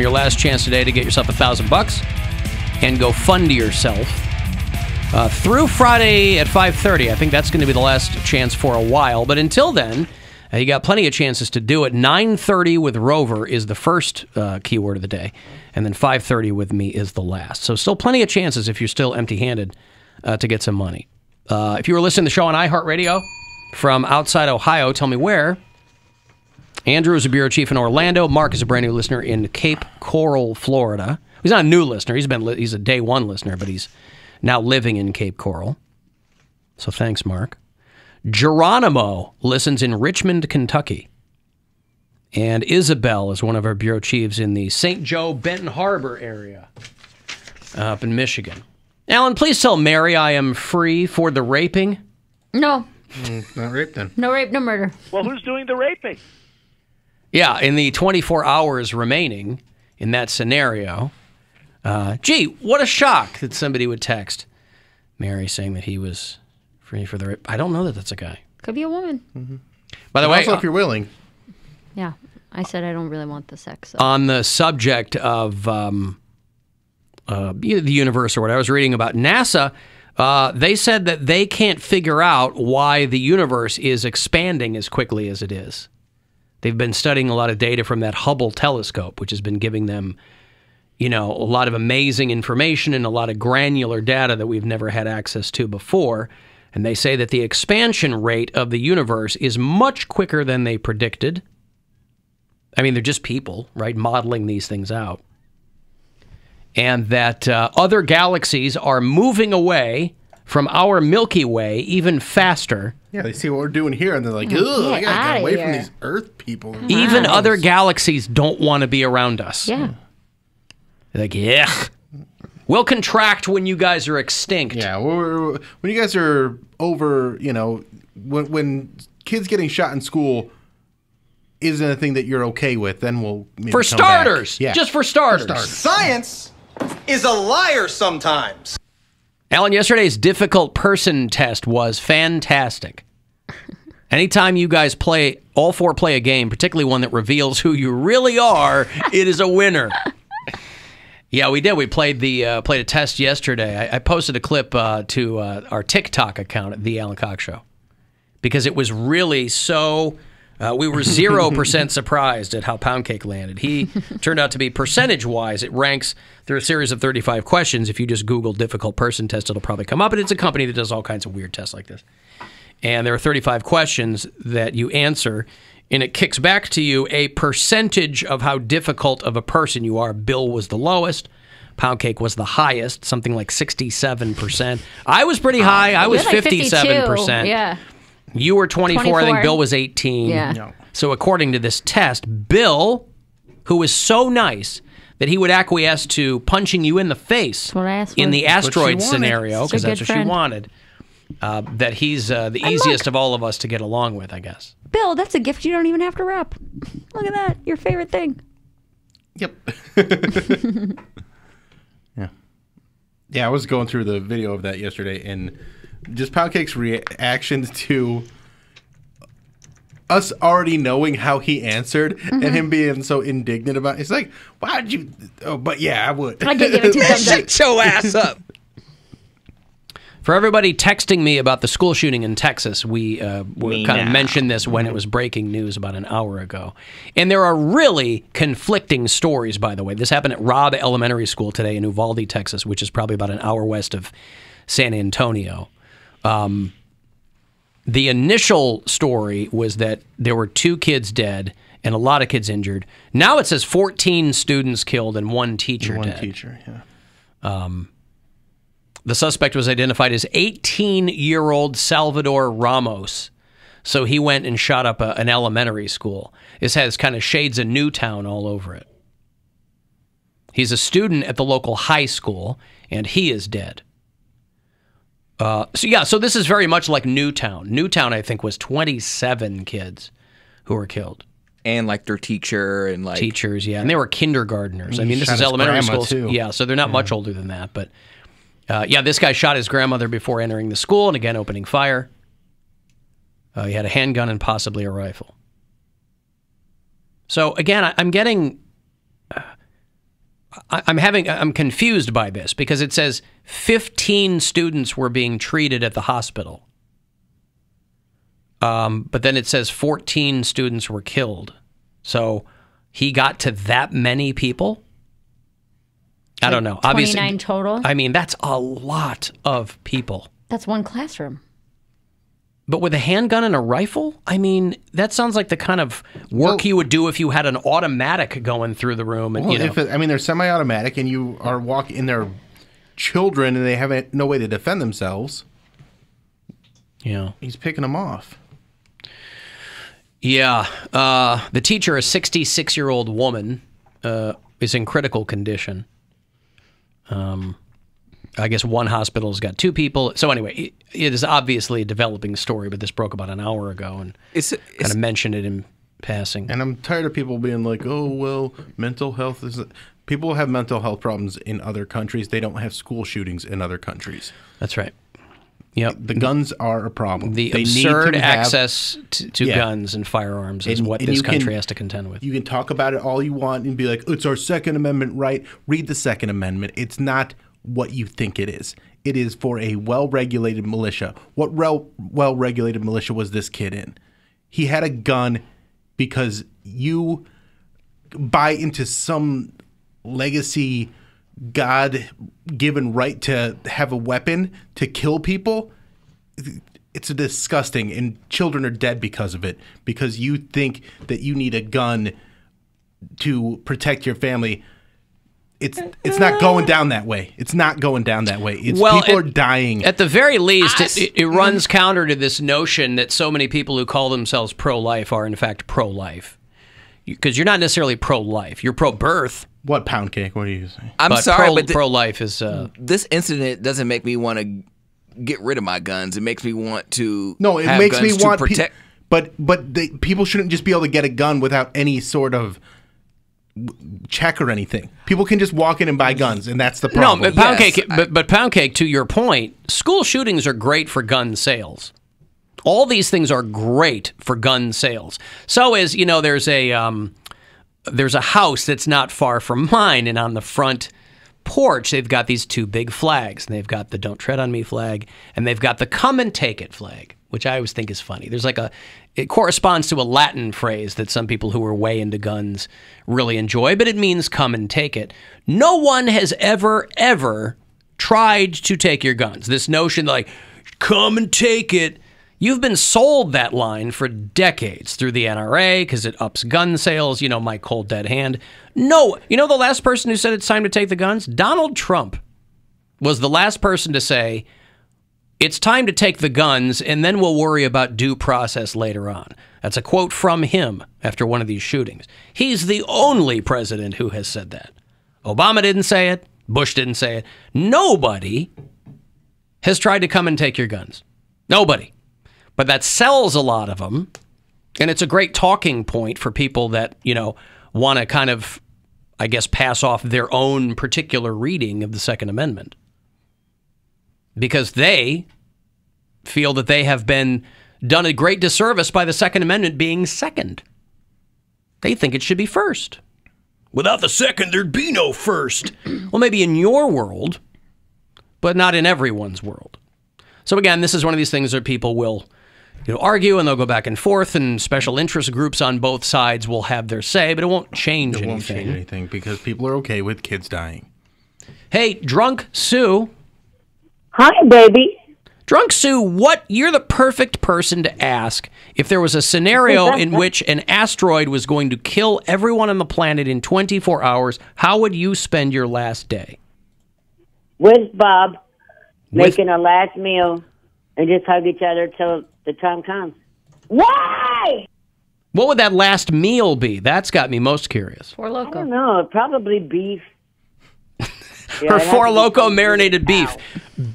your last chance today to get yourself $1,000 and go fund yourself through Friday at 5:30. I think that's going to be the last chance for a while. But until then, you got plenty of chances to do it. 9:30 with Rover is the first keyword of the day, and then 5:30 with me is the last. So still plenty of chances if you're still empty-handed to get some money. If you were listening to the show on iHeartRadio from outside Ohio, tell me where. Andrew is a bureau chief in Orlando. Mark is a brand new listener in Cape Coral, Florida. He's not a new listener. He's a day one listener, but he's now living in Cape Coral. So thanks, Mark. Geronimo listens in Richmond, Kentucky. And Isabel is one of our bureau chiefs in the St. Joe, Benton Harbor area up in Michigan. Alan, please tell Mary I am free for the raping. No. Not rape then. No rape, no murder. Well, who's doing the raping? Yeah, in the 24 hours remaining in that scenario. Gee, what a shock that somebody would text Mary saying that he was free for the rape. I don't know that that's a guy. Could be a woman. Mm-hmm. By the way, also if you're willing. Yeah, I said I don't really want the sex. So. On the subject of the universe or what I was reading about NASA, they said that they can't figure out why the universe is expanding as quickly as it is. They've been studying a lot of data from that Hubble telescope, which has been giving them, a lot of amazing information and a lot of granular data that we've never had access to before. And they say that the expansion rate of the universe is much quicker than they predicted. I mean, they're just people, right, modeling these things out. And that other galaxies are moving away from our Milky Way even faster. Yeah, they see what we're doing here, and they're like, ugh, I gotta get away from these Earth people. Even other galaxies don't want to be around us. Yeah. They're like, yeah. We'll contract when you guys are extinct. Yeah, when you guys are over, when kids getting shot in school isn't a thing that you're okay with, then we'll maybe For come starters. back. Yeah. Just for starters. Science is a liar sometimes. Alan, yesterday's difficult person test was fantastic. Anytime you guys all four play a game, particularly one that reveals who you really are, it is a winner. Yeah, we did. We played a test yesterday. I posted a clip to our TikTok account at The Alan Cox Show because it was really so... we were 0% surprised at how Poundcake landed. He turned out to be, percentage-wise, it ranks through a series of 35 questions. If you just Google difficult person test, it'll probably come up. And it's a company that does all kinds of weird tests like this. And there are 35 questions that you answer, and it kicks back to you a percentage of how difficult of a person you are. Bill was the lowest. Poundcake was the highest, something like 67%. I was pretty high. I was like 57%. Yeah. You were 24, I think Bill was 18. Yeah. No. So according to this test, Bill, who was so nice that he would acquiesce to punching you in the face in the asteroid scenario, because that's what she wanted, that he's the easiest of all of us to get along with, I guess. Bill, that's a gift you don't even have to wrap. Look at that. Your favorite thing. Yep. Yeah. Yeah, I was going through the video of that yesterday, and just Poundcake's reactions to us already knowing how he answered and him being so indignant about it. It's like, why'd you... Oh, but yeah, I would. I did give it 2 thumbs up. Shut your ass up. For everybody texting me about the school shooting in Texas, we kind of mentioned this when it was breaking news about an hour ago. And there are really conflicting stories, by the way. This happened at Robb Elementary School today in Uvalde, Texas, which is probably about an hour west of San Antonio. The initial story was that there were 2 kids dead and a lot of kids injured. Now it says 14 students killed and 1 teacher dead. 1 teacher, yeah. The suspect was identified as 18-year-old Salvador Ramos. So he went and shot up an elementary school. This has kind of shades of Newtown all over it. He's a student at the local high school, and he is dead. So this is very much like Newtown. Newtown, I think, was 27 kids who were killed. And like their teacher and like... Teachers, yeah. And they were kindergartners. I mean, this is elementary school. Yeah, so they're not much older than that. But, this guy shot his grandmother before entering the school and again opening fire. He had a handgun and possibly a rifle. So, again, I'm getting... I'm confused by this because it says 15 students were being treated at the hospital. But then it says 14 students were killed. So he got to that many people? I don't know. 29 Obviously, total? I mean, that's a lot of people. That's one classroom. But with a handgun and a rifle? I mean, that sounds like the kind of work you would do if you had an automatic going through the room. And, they're semi-automatic and you are walking in their children and they have no way to defend themselves. Yeah. He's picking them off. Yeah. The teacher, a 66-year-old woman, is in critical condition. I guess one hospital's got 2 people. So anyway, it is obviously a developing story, but this broke about an hour ago and kind of mentioned it in passing. And I'm tired of people being like, oh, well, mental health is... People have mental health problems in other countries. They don't have school shootings in other countries. That's right. Yep. The guns are a problem. The absurd access to guns and firearms is what this country has to contend with. You can talk about it all you want and be like, it's our Second Amendment right. Read the Second Amendment. It's not what you think it is. It is for a well-regulated militia. What well-regulated militia was this kid in? He had a gun because you buy into some legacy God-given right to have a weapon to kill people. It's disgusting, and children are dead because of it, because you think that you need a gun to protect your family. It's not going down that way. It's not going down that way. People are dying. At the very least, it runs counter to this notion that so many people who call themselves pro-life are in fact pro-life. Because you're not necessarily pro-life. You're pro-birth. What, Poundcake? What are you saying? I'm sorry, but pro-life is... this incident doesn't make me want to get rid of my guns. It makes me want to makes guns me to want protect. But people shouldn't just be able to get a gun without any sort of check or anything. People can just walk in and buy guns, and that's the problem. No, but Poundcake, but Poundcake, to your point, school shootings are great for gun sales. All these things are great for gun sales. So is, there's a house that's not far from mine, and on the front porch, they've got these 2 big flags. And they've got the Don't Tread on Me flag, and they've got the Come and Take It flag, which I always think is funny. There's it corresponds to a Latin phrase that some people who are way into guns really enjoy, but it means come and take it. No one has ever tried to take your guns. This notion like, come and take it. You've been sold that line for decades through the NRA because it ups gun sales, my cold dead hand. No, the last person who said it's time to take the guns? Donald Trump was the last person to say, it's time to take the guns and then we'll worry about due process later on. That's a quote from him after one of these shootings. He's the only president who has said that. Obama didn't say it. Bush didn't say it. Nobody has tried to come and take your guns. Nobody. But that sells a lot of them, and it's a great talking point for people that, want to kind of, I guess, pass off their own particular reading of the Second Amendment. Because they feel that they have been done a great disservice by the Second Amendment being second. They think it should be first. Without the second, there'd be no first. Well, maybe in your world, but not in everyone's world. So again, this is one of these things that people will argue, and they'll go back and forth, and special interest groups on both sides will have their say, but it won't change anything. It won't change anything because people are okay with kids dying. Hey, Drunk Sue. Hi, baby. Drunk Sue, you're the perfect person to ask if there was a scenario in which an asteroid was going to kill everyone on the planet in 24 hours. How would you spend your last day? With Bob, making our last meal, and just hug each other till the time comes. Why? What would that last meal be? That's got me most curious. Four Loko. I don't know. Probably beef. Her Four Loko marinated beef.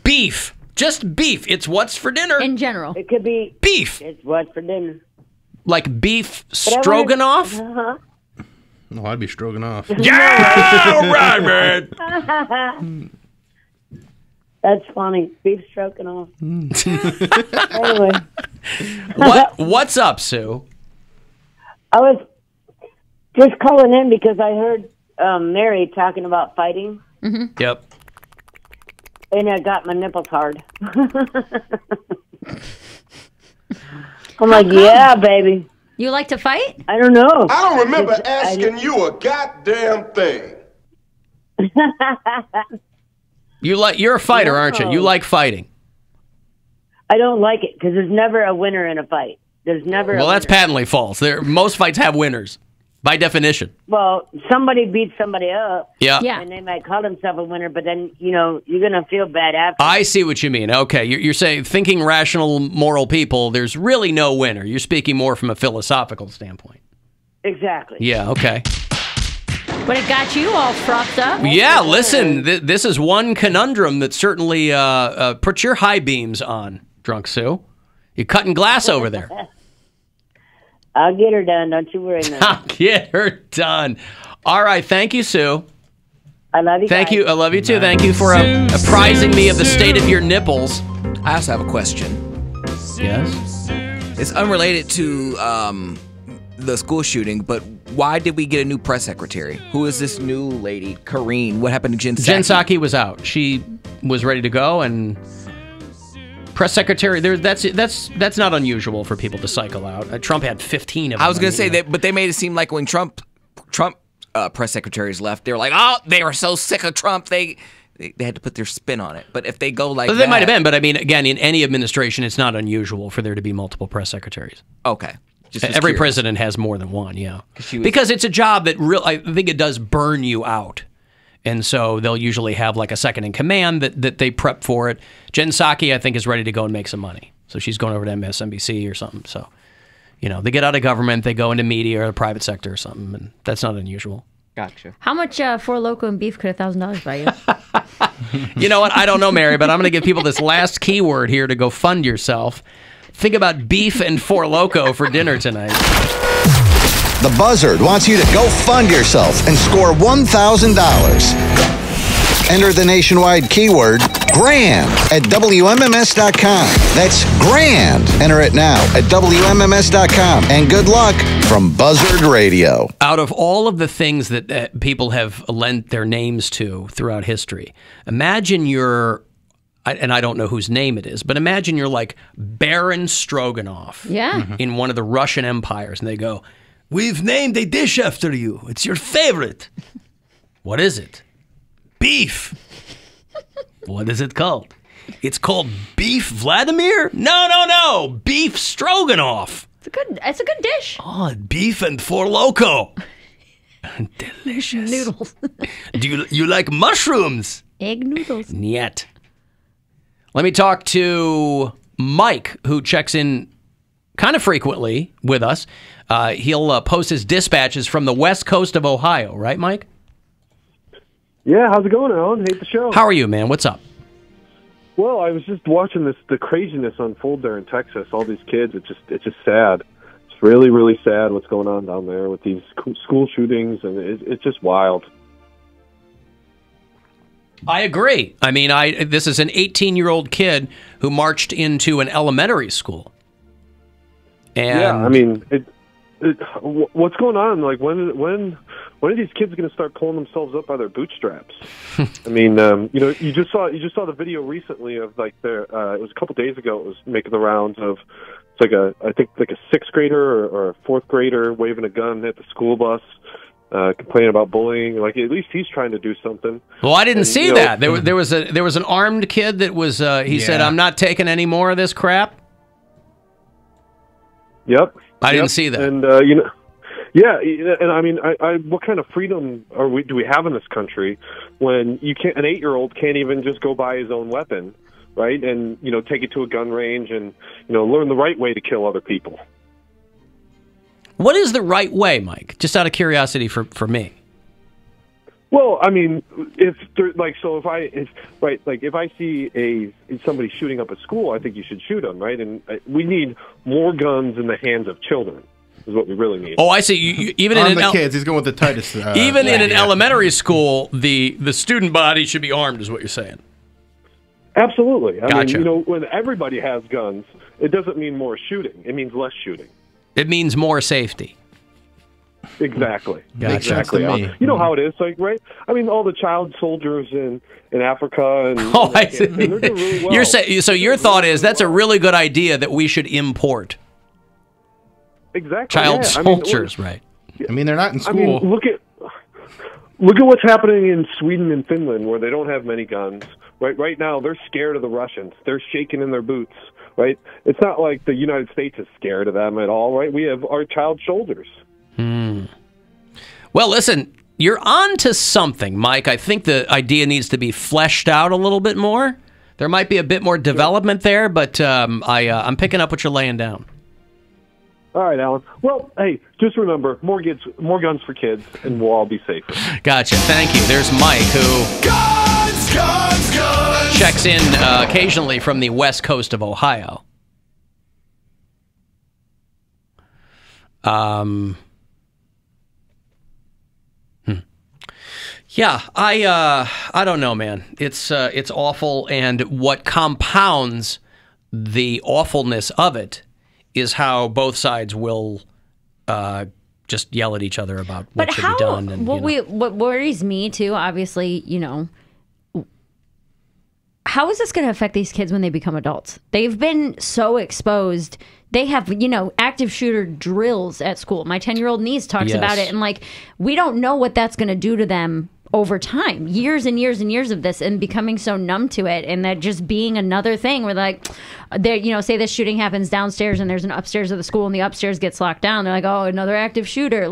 Beef. Just beef. It's what's for dinner. In general. It could be beef. It's what's for dinner. Like beef stroganoff? Uh-huh. No, I'd be stroganoff. Yeah! All right, man. That's funny. Beef stroganoff. Anyway. What's up, Sue? I was just calling in because I heard Mary talking about fighting, Yep. and it got my nipples hard. I'm like, yeah, baby. You like to fight? I don't know. I don't remember asking you a goddamn thing. You're a fighter, aren't you? You like fighting. I don't like it because there's never a winner in a fight. There's never. Well, a that's winner. patently false. Most fights have winners, by definition. Well, somebody beats somebody up. Yeah. Yeah. And they might call themselves a winner, but then, you're going to feel bad after. I see what you mean. Okay, you're saying thinking rational, moral people, there's really no winner. You're speaking more from a philosophical standpoint. Exactly. Yeah, okay. But it got you all frothed up. Yeah, listen, this is one conundrum that certainly puts your high beams on, Drunk Sue. You're cutting glass over there. I'll get her done. Don't you worry, man. I'll get her done. All right, thank you, Sue. I love you. Thank guys. you. I love you too. Thank you for apprising me of the state of your nipples. I also have a question. Yes. It's unrelated to the school shooting, but why did we get a new press secretary? Who is this new lady, Karine? What happened to Jen Psaki? Jen Psaki was out. She was ready to go, and press secretary. That's not unusual for people to cycle out. Trump had 15 of them. I was going to say that, but they made it seem like when Trump press secretaries left, they were like, oh, they were so sick of Trump, they had to put their spin on it. But if they go like They that, might have been, but I mean, again, in any administration, it's not unusual for there to be multiple press secretaries. Okay. Just was Every curious. president has more than one, yeah. She was- Because it's a job that I think it does burn you out. And so they'll usually have like a second in command that they prep for it. Jen Psaki, I think, is ready to go and make some money. So she's going over to MSNBC or something. So, they get out of government, they go into media or the private sector or something, and that's not unusual. Gotcha. How much Four Loko and beef could $1,000 buy you? You know what? I don't know, Mary, but I'm going to give people this last keyword here to go fund yourself. Think about beef and Four Loko for dinner tonight. The Buzzard wants you to go fund yourself and score $1,000. Enter the nationwide keyword GRAND at WMMS.com. That's GRAND. Enter it now at WMMS.com. And good luck from Buzzard Radio. Out of all of the things that people have lent their names to throughout history, imagine and I don't know whose name it is, but imagine you're like Baron Stroganoff Yeah. in one of the Russian empires, and they go, "We've named a dish after you. It's your favorite." What is it? Beef. What is it called? It's called Beef Vladimir? No. Beef Stroganoff. It's a good dish. Oh, beef and Four Loko. Delicious. Noodles. Do you like mushrooms? Egg noodles. Niet. Let me talk to Mike, who checks in kind of frequently with us. He'll post his dispatches from the west coast of Ohio, right, Mike? Yeah, how's it going, Alan? Hate the show. How are you, man? What's up? Well, I was just watching the craziness unfold there in Texas. All these kids, it's just sad. It's really, really sad what's going on down there with these school shootings, and it's just wild. I agree. I mean, this is an 18-year-old kid who marched into an elementary school. And Yeah, I mean, what's going on? Like, when are these kids going to start pulling themselves up by their bootstraps? I mean, you just saw the video recently of like it was a couple days ago. It was making the rounds of I think a sixth grader or a fourth grader waving a gun at the school bus. Complaining about bullying, like at least he's trying to do something. Well, I didn't see that. There was an armed kid that was. He said, "I'm not taking any more of this crap." Yep, I didn't see that. And yeah, and I mean, what kind of freedom do we have in this country when an 8-year-old can't even just go buy his own weapon, right? And take it to a gun range and learn the right way to kill other people. What is the right way, Mike? Just out of curiosity for me. Well, I mean, if I see somebody shooting up a school, I think you should shoot them, right? And we need more guns in the hands of children. Is what we really need. Oh, I see. Even On in the kids, he's going with the tightest. Even in an elementary school, the student body should be armed, is what you're saying. Absolutely. I Gotcha. mean, when everybody has guns, it doesn't mean more shooting. It means less shooting. It means more safety. Exactly. Gotcha. Exactly. Sense to me. You know how it is, like, right? I mean, all the child soldiers in Africa and Oh, I see. and they're doing really well. You're so your thought is that's a really good idea that we should import exactly child yeah. soldiers, right? I mean, they're not in I school. mean, look at what's happening in Sweden and Finland, where they don't have many guns. Right now, they're scared of the Russians. They're shaking in their boots. Right? It's not like the United States is scared of them at all. Right? We have our child soldiers. Well, listen, you're on to something, Mike. I think the idea needs to be fleshed out a little bit more. There might be a bit more development there, but I'm picking up what you're laying down. All right, Alan. Well, hey, just remember, more guns for kids, and we'll all be safer. Gotcha. Thank you. There's Mike, who checks in occasionally from the west coast of Ohio. Yeah, I don't know, man. It's awful, and what compounds the awfulness of it is how both sides will just yell at each other about what should be done. And, what worries me too, obviously, how is this going to affect these kids when they become adults? They've been so exposed. They have, active shooter drills at school. My 10-year-old niece talks about it, and we don't know what that's going to do to them over time, years and years and years of this, and becoming so numb to it, and that just being another thing where say this shooting happens downstairs and there's an upstairs of the school and the upstairs gets locked down. They're like, oh, another active shooter.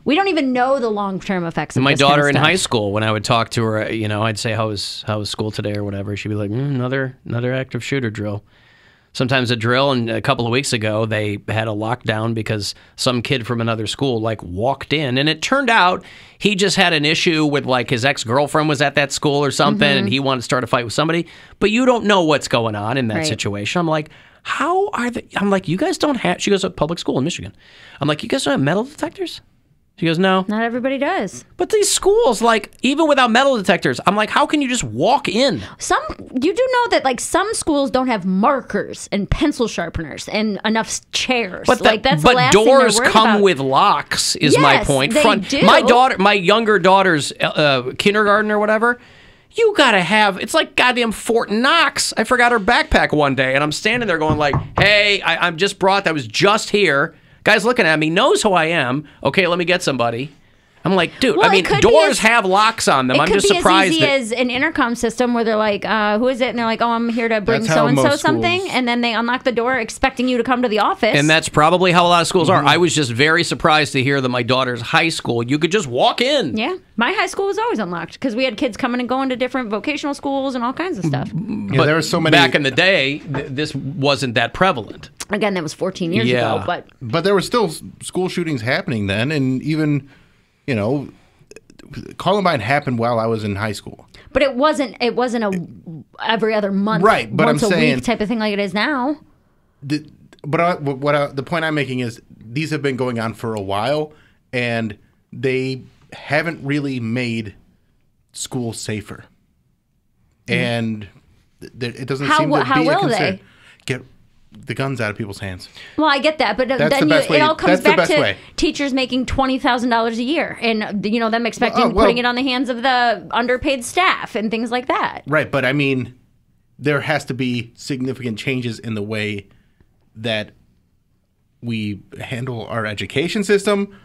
We don't even know the long-term effects of my this kind daughter of in stuff. high school, when I would talk to her, I'd say, how was school today or whatever, she'd be like, another active shooter drill. Sometimes a drill, and a couple of weeks ago, they had a lockdown because some kid from another school, walked in. And it turned out he just had an issue with, his ex-girlfriend was at that school or something, and he wanted to start a fight with somebody. But you don't know what's going on in that situation. I'm like, how are they? I'm like, you guys don't have... She goes to public school in Michigan. I'm like, you guys don't have metal detectors? She goes, no. Not everybody does. But these schools, even without metal detectors, I'm like, how can you just walk in? You do know that some schools don't have markers and pencil sharpeners and enough chairs. But that's the last doors thing they're come about. with locks. Is my point. They do. My younger daughter's kindergarten or whatever. You gotta have. It's like goddamn Fort Knox. I forgot her backpack one day, and I'm standing there going "Hey, I'm just brought. I was just here." Guy's looking at me, knows who I am. Okay, let me get somebody. I'm like, dude, doors have locks on them. I'm just surprised. It could be as easy as an intercom system where they're like, who is it? And they're like, oh, I'm here to bring so-and-so something. And then they unlock the door expecting you to come to the office. And that's probably how a lot of schools are. I was just very surprised to hear that my daughter's high school, you could just walk in. Yeah. My high school was always unlocked because we had kids coming and going to different vocational schools and all kinds of stuff. But there were so many. Back in the day, this wasn't that prevalent. Again, that was 14 years ago. But there were still school shootings happening then, and even... Columbine happened while I was in high school. But it wasn't a every other month, right? But once I'm a saying week type of thing like it is now. The point I'm making is these have been going on for a while, and they haven't really made school safer. And it doesn't seem to be a concern. How will they get the guns out of people's hands? Well, I get that, but then it all comes back to teachers making $20,000 a year, and them expecting putting it on the hands of the underpaid staff and things like that. Right, but I mean, there has to be significant changes in the way that we handle our education system,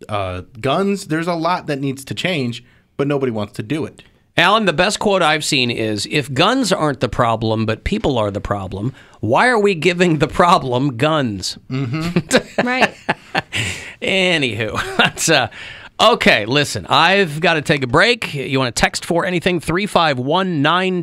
guns. There's a lot that needs to change, but nobody wants to do it. Alan, the best quote I've seen is, if guns aren't the problem, but people are the problem, why are we giving the problem guns? Mm-hmm. Right. Anywho, that's okay, listen, I've got to take a break. You want to text for anything? 351-9228.